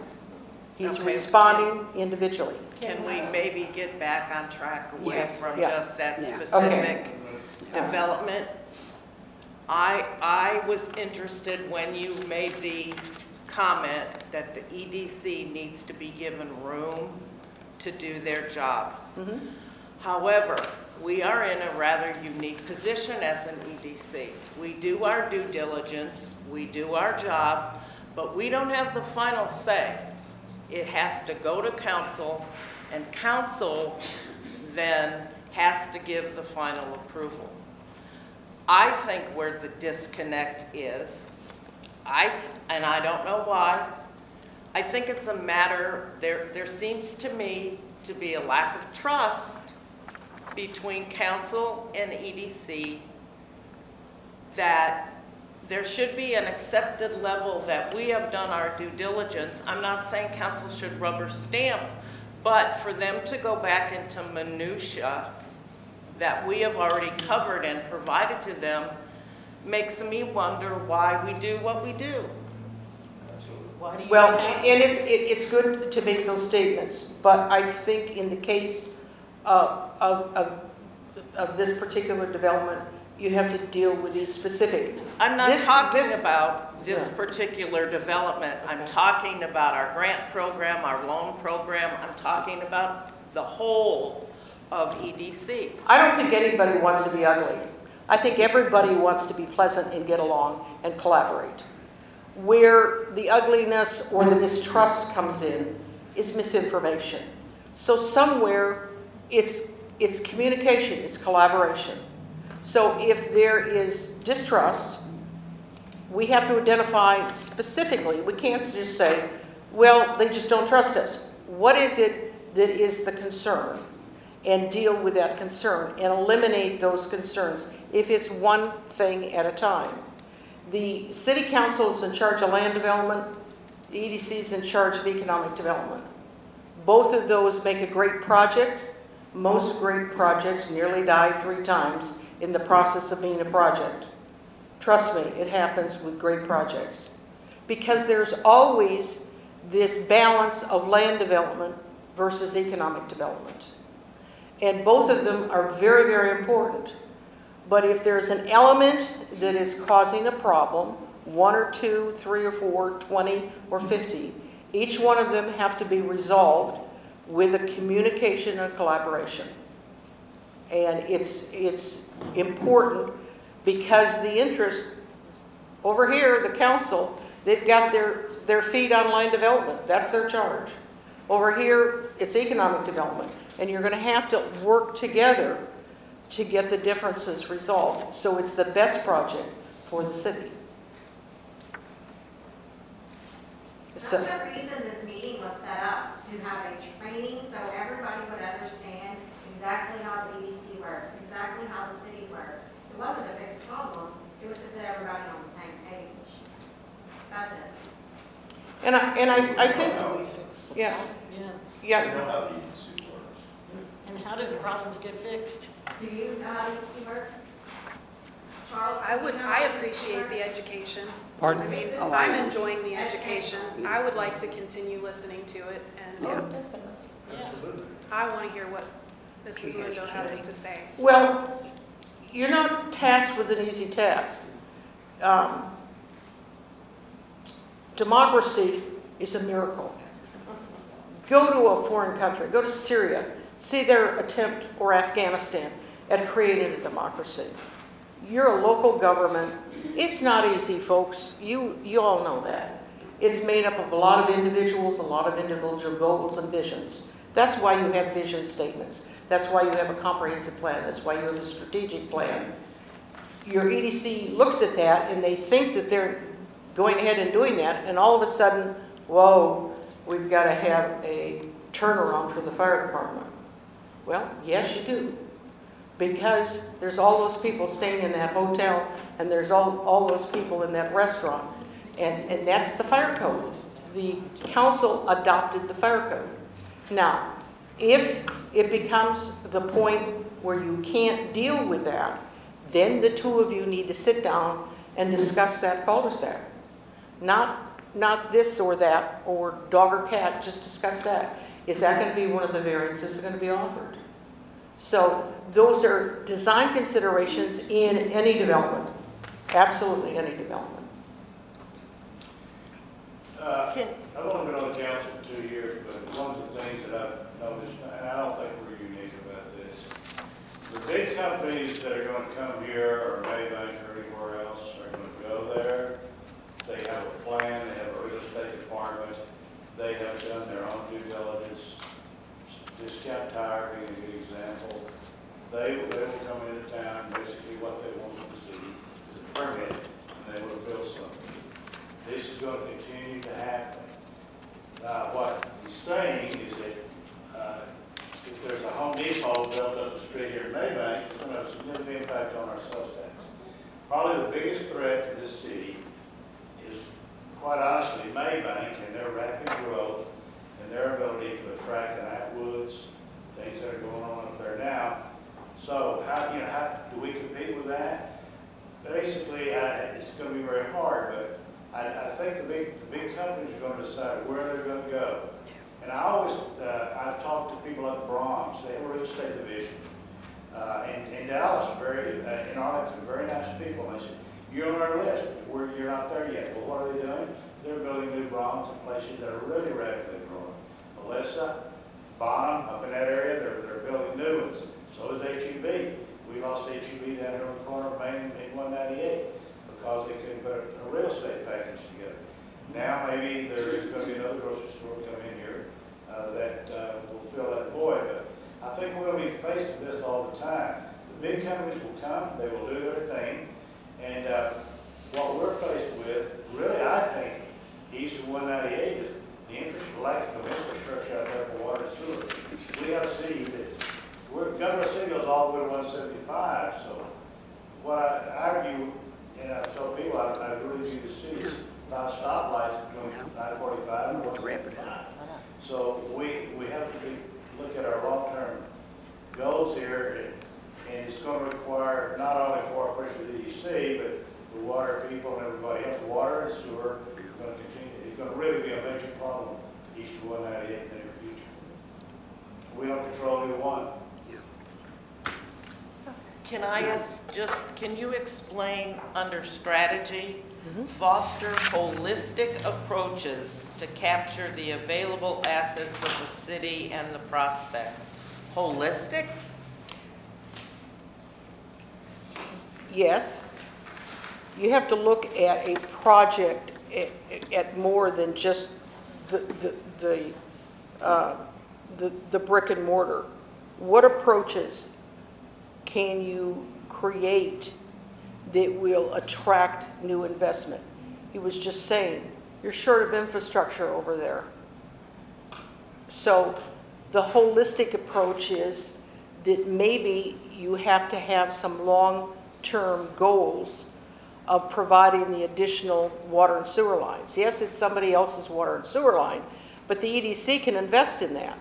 He's Okay. responding individually. Can we maybe get back on track away Yes. from Yeah. just that Yeah. specific Okay. development? I was interested when you made the comment that the EDC needs to be given room to do their job. Mhm. However, we are in a rather unique position as an EDC. We do our due diligence, we do our job, but we don't have the final say. It has to go to council, and council then has to give the final approval. I think where the disconnect is, and I don't know why, I think it's a matter, there seems to me to be a lack of trust between council and EDC, that there should be an accepted level that we have done our due diligence. I'm not saying council should rubber stamp, but for them to go back into minutia that we have already covered and provided to them makes me wonder why we do what we do. Why do you Well, not? and it's good to make those statements, but I think in the case of this particular development, you have to deal with these specific. I'm not This- talking this- about this Yeah. particular development. I'm Okay. talking about our grant program, our loan program. I'm talking about the whole of EDC. I don't think anybody wants to be ugly. I think everybody wants to be pleasant and get along and collaborate. Where the ugliness or the mistrust comes in is misinformation. So somewhere it's communication, it's collaboration. So if there is distrust, we have to identify specifically. We can't just say, well, they just don't trust us. What is it that is the concern? And deal with that concern and eliminate those concerns if it's one thing at a time. The city council is in charge of land development, the EDC is in charge of economic development. Both of those make a great project. Most great projects nearly die 3 times in the process of being a project. Trust me, it happens with great projects. Because there's always this balance of land development versus economic development. And both of them are very, very important. But if there's an element that is causing a problem, 1 or 2, 3 or 4, 20 or 50, each one of them have to be resolved with a communication and collaboration. And it's important because the interest over here, the council, they've got their feet on line development. That's their charge. Over here, it's economic development. And you're going to have to work together to get the differences resolved. So it's the best project for the city. That's the reason this meeting was set up, to have a training so everybody would understand exactly how the EDC works, exactly how the city works. It wasn't to fix a problem, it was to put everybody on the same page. That's it. And I think, yeah, We yeah. know how the EDC works. And how do the problems get fixed? Do you know how the EDC works? Charles? I appreciate the education. Pardon? I mean, Oh, I'm I- enjoying the education. I would like to continue listening to it, and I want to hear what Mrs. Window has to say. Well, you're not tasked with an easy task. Democracy is a miracle. Go to a foreign country, go to Syria, see their attempt, or Afghanistan, at creating a democracy. You're a local government. It's not easy, folks. You all know that. It's made up of a lot of individuals, a lot of individual goals and visions. That's why you have vision statements. That's why you have a comprehensive plan. That's why you have a strategic plan. Your EDC looks at that and they think that they're going ahead and doing that, and all of a sudden, whoa, we've got to have a turnaround for the fire department. Well, yes, you do. Because there's all those people staying in that hotel, and there's all those people in that restaurant. And that's the fire code. The council adopted the fire code. Now, if it becomes the point where you can't deal with that, then the two of you need to sit down and discuss that cul-de-sac. Not this or that, or dog or cat, just discuss that. Is that going to be one of the variances going to be offered? So those are design considerations in any development, absolutely any development. I've only been on the council for 2 years, but one of the things that I've noticed, and I don't think we're unique about this, the big companies that are going to come here, or Maybank or anywhere else, are going to go there. They have a plan, they have a real estate department, they have done their own due diligence. Discount Tire being a good example. They will come into town, basically what they want to see is a permit, and they will build something. This is going to continue to happen. What he's saying is that if there's a Home Depot built up the street here in Maybank, it's going to have a significant impact on our sales tax. Probably the biggest threat to this city is, quite honestly, Maybank and their rapid growth and their ability to attract an Atwoods, things that are going on up there now. So how do we compete with that? Basically, it's going to be very hard, but I think the big companies are going to decide where they're going to go. And I've talked to people at the Bronx. They have a real estate division. In Dallas, in Arlington, very nice people. And they said, you're on our list, but you're not there yet. Well, what are they doing? They're building new Bronx in places that are really rapidly growing. Melissa, Bonham, up in that area, they're building new ones. So is HEB. We lost HEB down here on the corner of Main in 198 because they couldn't put a real estate package together. Now maybe there is going to be another grocery store come in here that will fill that void. But I think we're going to be faced with this all the time. The big companies will come, they will do their thing, and what we're faced with, really, I think, east of 198 is the lack of infrastructure out there for water and sewer. We have a city that, Governor City goes all the way to 175, so what I argue, and I tell people, I really view the city as 5 stoplights between 945 and 175. So we have to look at our long-term goals here, and it's going to require not only cooperation with the EDC, but the water people and everybody else. Water and sewer is going to continue. It's going to really be a major problem east of 198 in the near future. We don't control either one. Can I ask just, can you explain under strategy, foster holistic approaches to capture the available assets of the city and the prospects? Holistic? Yes. You have to look at a project at more than just the brick and mortar. What approaches can you create that will attract new investment? He was just saying, you're short of infrastructure over there. So the holistic approach is that maybe you have to have some long-term goals of providing the additional water and sewer lines. Yes, it's somebody else's water and sewer line, but the EDC can invest in that.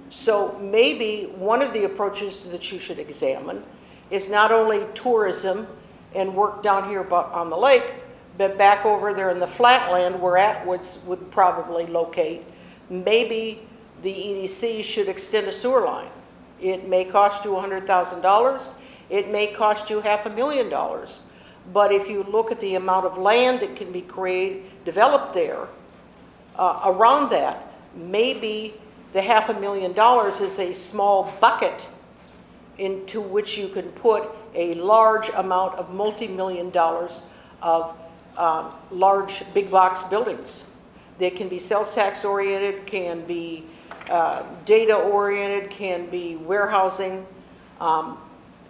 So maybe one of the approaches that you should examine is not only tourism and work down here on the lake, but back over there in the flatland where Atwoods would probably locate. Maybe the EDC should extend a sewer line. It may cost you $100,000. It may cost you $500,000. But if you look at the amount of land that can be developed there, around that, maybe the $500,000 is a small bucket into which you can put a large amount of multi-million dollars of large big box buildings. They can be sales tax oriented, can be data oriented, can be warehousing.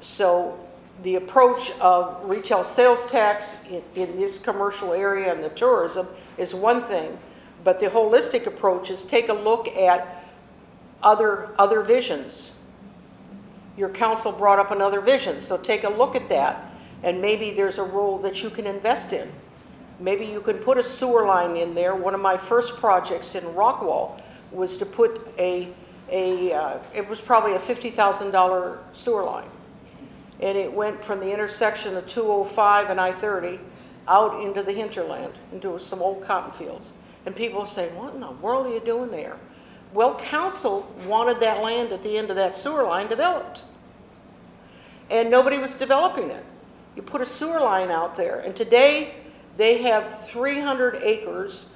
So the approach of retail sales tax in this commercial area and the tourism is one thing, but the holistic approach is take a look at other visions. Your council brought up another vision, so take a look at that, and maybe there's a role that you can invest in. Maybe you can put a sewer line in there. One of my first projects in Rockwall was to put it was probably a $50,000 sewer line. And it went from the intersection of 205 and I-30 out into the hinterland, into some old cotton fields. And people say, what in the world are you doing there? Well, council wanted that land at the end of that sewer line developed. And nobody was developing it. You put a sewer line out there, and today they have 300 acres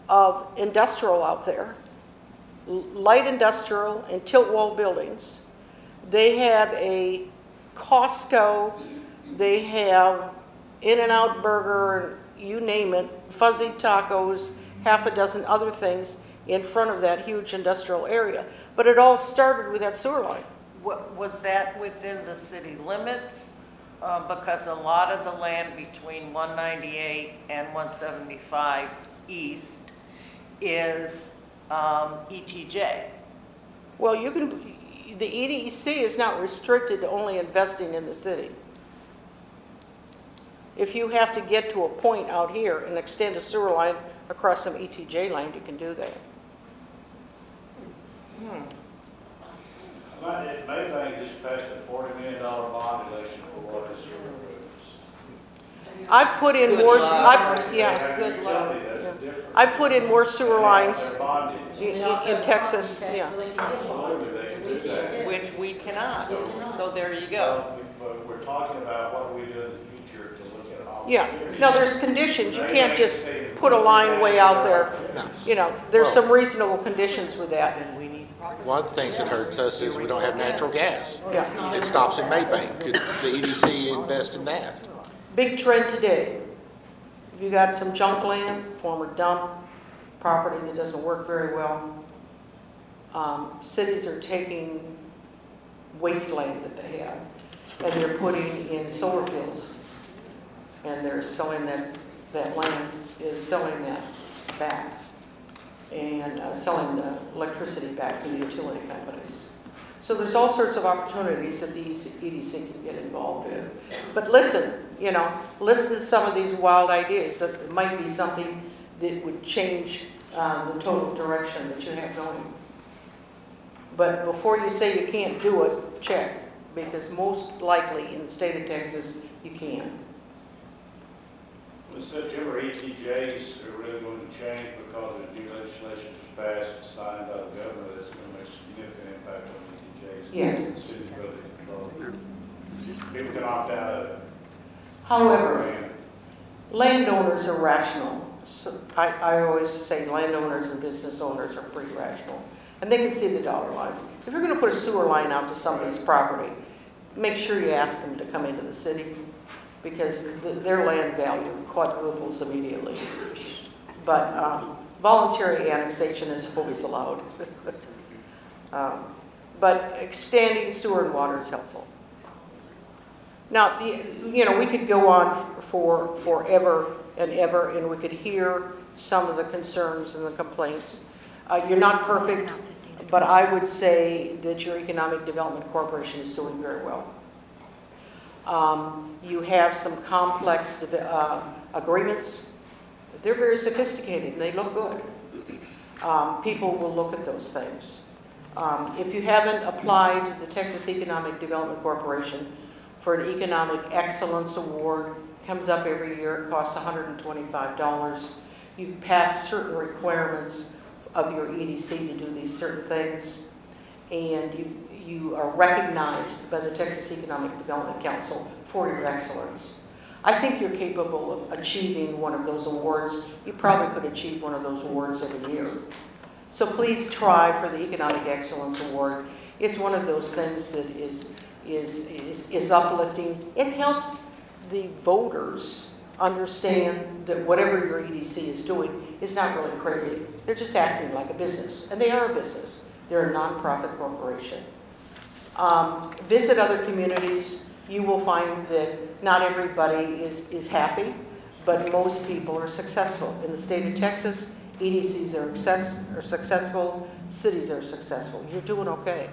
of industrial out there, light industrial and tilt wall buildings. They have a Costco, they have In-N-Out Burger, you name it, Fuzzy Tacos, half a dozen other things in front of that huge industrial area. But it all started with that sewer line. Was that within the city limits? Because a lot of the land between 198 and 175 East is ETJ. Well, the EDC is not restricted to only investing in the city. If you have to get to a point out here and extend a sewer line across some ETJ land, you can do that. Maybank just passed a $40 million bond election for water and sewer improvements. I put in more. Yeah. Good luck. I put in more sewer lines Their bond is. in Texas. Yeah. Absolutely, they can do that. Which we cannot. So there you go. But we're talking about what we do in the future to look at all. Yeah. No, there's conditions. You can't just put a line way out there. No. You know, there's some reasonable conditions with that. One of the things that hurts us is we don't have natural gas. Yeah. It stops in Maybank. Could the EDC invest in that? Big trend today. If you got some junk land, former dump property that doesn't work very well, cities are taking wasteland that they have and they're putting in solar fields, and they're selling that land is selling that back and selling the electricity back to the utility companies. So there's all sorts of opportunities that these EDC can get involved in. But listen to some of these wild ideas that might be something that would change the total direction that you have going. But before you say you can't do it, check, because most likely in the state of Texas, you can. In September, ETJs are really going to change because the new legislation was passed and signed by the governor that's going to make a significant impact on ETJs. Yes. The city's really control. People can opt out of it. However, landowners are rational. So I always say landowners and business owners are pretty rational. And they can see the dollar lines. If you're going to put a sewer line out to somebody's property, make sure you ask them to come into the city, because their land value quadruples immediately. But voluntary annexation is always allowed. But expanding sewer and water is helpful. Now, we could go on for forever and ever, and we could hear some of the concerns and the complaints. You're not perfect, but I would say that your Economic Development Corporation is doing very well. You have some complex agreements. They're very sophisticated and they look good. People will look at those things. If you haven't applied to the Texas Economic Development Corporation for an Economic Excellence Award, comes up every year, it costs $125. You pass certain requirements of your EDC to do these certain things, and you are recognized by the Texas Economic Development Council for your excellence. I think you're capable of achieving one of those awards. You probably could achieve one of those awards every year. So please try for the Economic Excellence Award. It's one of those things that is uplifting. It helps the voters understand that whatever your EDC is doing is not really crazy. They're just acting like a business, and they are a business. They're a nonprofit corporation. Visit other communities. You will find that not everybody is happy, but most people are successful. In the state of Texas, EDCs are successful, cities are successful. You're doing okay.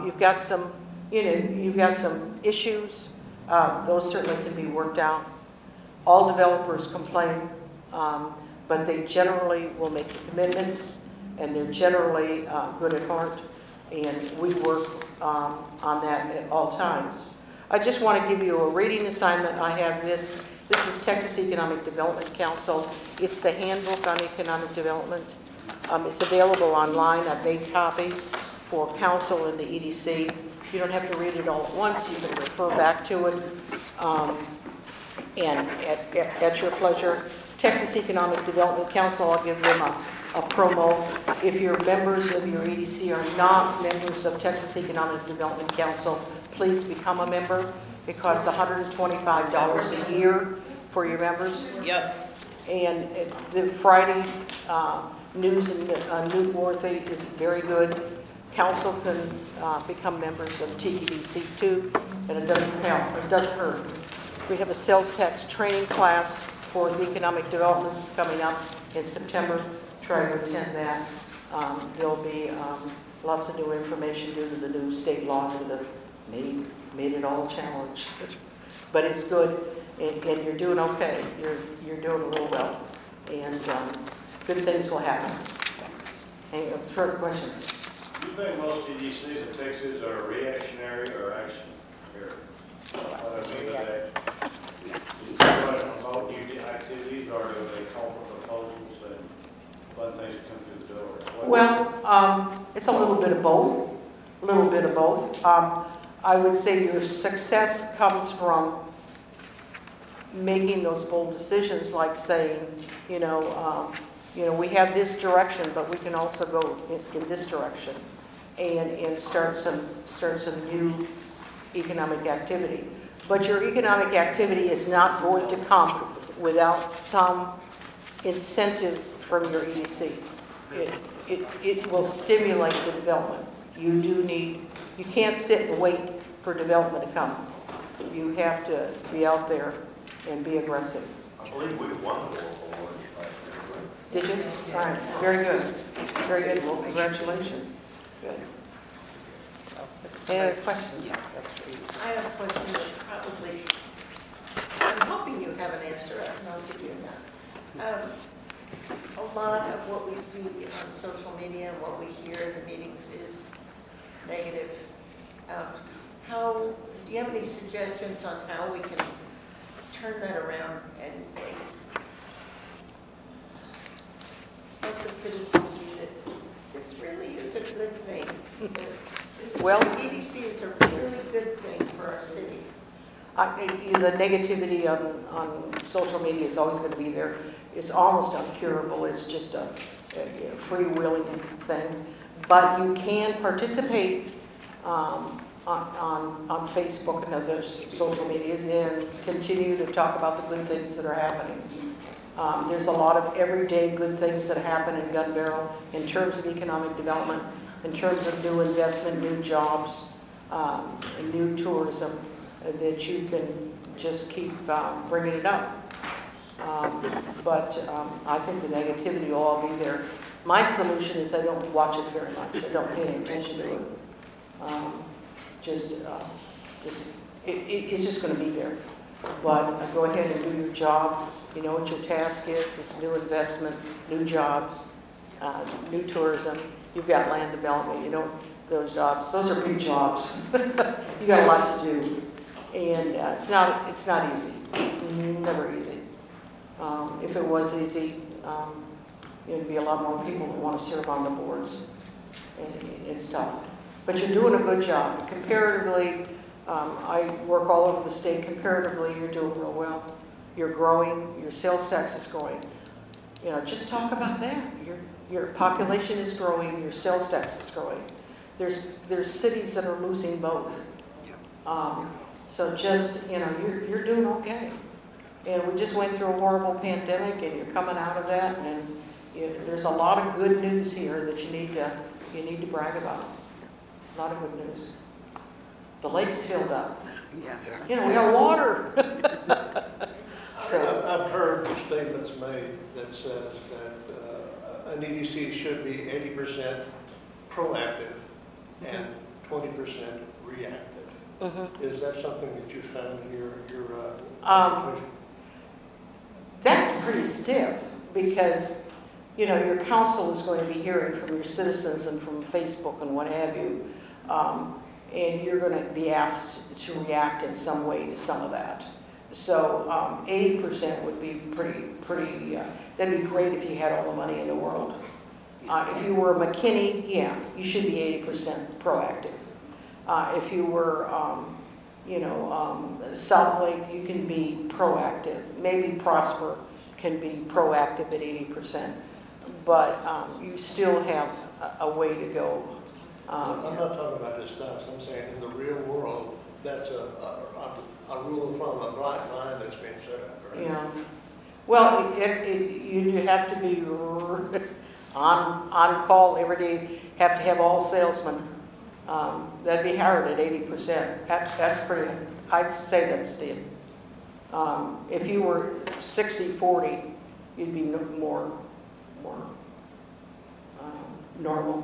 You've got some, you've got some issues. Those certainly can be worked out. All developers complain, but they generally will make the commitment, and they're generally good at heart, and we work on that at all times. I just want to give you a reading assignment. I have this. This is Texas Economic Development Council. It's the handbook on economic development. It's available online. I've made copies for council and the EDC. You don't have to read it all at once. You can refer back to it and at your pleasure. Texas Economic Development Council, I'll give them a promo. If your members of your EDC are not members of Texas Economic Development Council, please become a member. It costs $125 a year for your members. Yep. And the Friday news and Newsworthy is very good. Council can become members of TEDC too, and it doesn't help, it doesn't hurt. We have a sales tax training class for the economic developments coming up in September. Try to attend that. There'll be lots of new information due to the new state laws that have made it all a challenge. But it's good, and you're doing okay. You're doing real well, and good things will happen. Any further questions? Do you think most EDCs in Texas are reactionary or action? What I mean by that, do they promote new activities, or do they call for proposals and let things come through the door? Well, it's a little bit of both. A little bit of both. I would say your success comes from making those bold decisions, like saying, we have this direction, but we can also go in this direction, and start some new economic activity. But your economic activity is not going to come without some incentive from your EDC. It will stimulate the development. You can't sit and wait for development to come. You have to be out there and be aggressive. I believe we won the local awards last year, right? Did you? All right, very good. Very good. Well, congratulations. Good. Any other questions? I have a question that probably, I'm hoping you have an answer. I don't know if you do or not. A lot of what we see on social media and what we hear in the meetings is negative. Do you have any suggestions on how we can turn that around and let the citizens see that this really is a good thing? Well, EDC is a really good thing for our city. The negativity on social media is always going to be there. It's almost uncurable. It's just a freewheeling thing. But you can participate on Facebook and other social medias and continue to talk about the good things that are happening. There's a lot of everyday good things that happen in Gun Barrel in terms of economic development, in terms of new investment, new jobs, and new tourism, that you can just keep bringing it up. But I think the negativity will all be there. My solution is I don't watch it very much. I don't pay any attention to it. It's just going to be there. But go ahead and do your job. You know what your task is. It's new investment, new jobs, new tourism. You've got land development. You know those jobs. Those are big jobs. You got a lot to do. And it's not easy. It's never easy. If it was easy, there'd be a lot more people that want to serve on the boards. And it's tough. But you're doing a good job. Comparatively, I work all over the state. Comparatively, you're doing real well. You're growing. Your sales tax is growing. You know, just talk about that. Your population is growing. Your sales tax is growing. There's cities that are losing both. So just, you're doing okay. And we just went through a horrible pandemic, and you're coming out of that. And there's a lot of good news here that you need to brag about. A lot of good news. The lake's filled up. Yeah. We got water. So I've heard statements made that says that an EDC should be 80% proactive and 20% reactive. Is that something that you found in your presentation? That's pretty stiff because, your council is going to be hearing from your citizens and from Facebook and what have you. And you're going to be asked to react in some way to some of that. So 80% would be pretty, that'd be great if you had all the money in the world. If you were McKinney, yeah, you should be 80% proactive. If you were, South Lake, you can be proactive. Maybe Prosper can be proactive at 80%. But you still have a way to go. I'm not talking about this now. I'm saying in the real world, that's a rule of thumb, a bright line that's being set up, correct? Yeah. Well, you have to be on call every day. Have to have all salesmen. That'd be hard at 80%. That's pretty. I'd say that's stiff. If you were 60-40, you'd be more normal.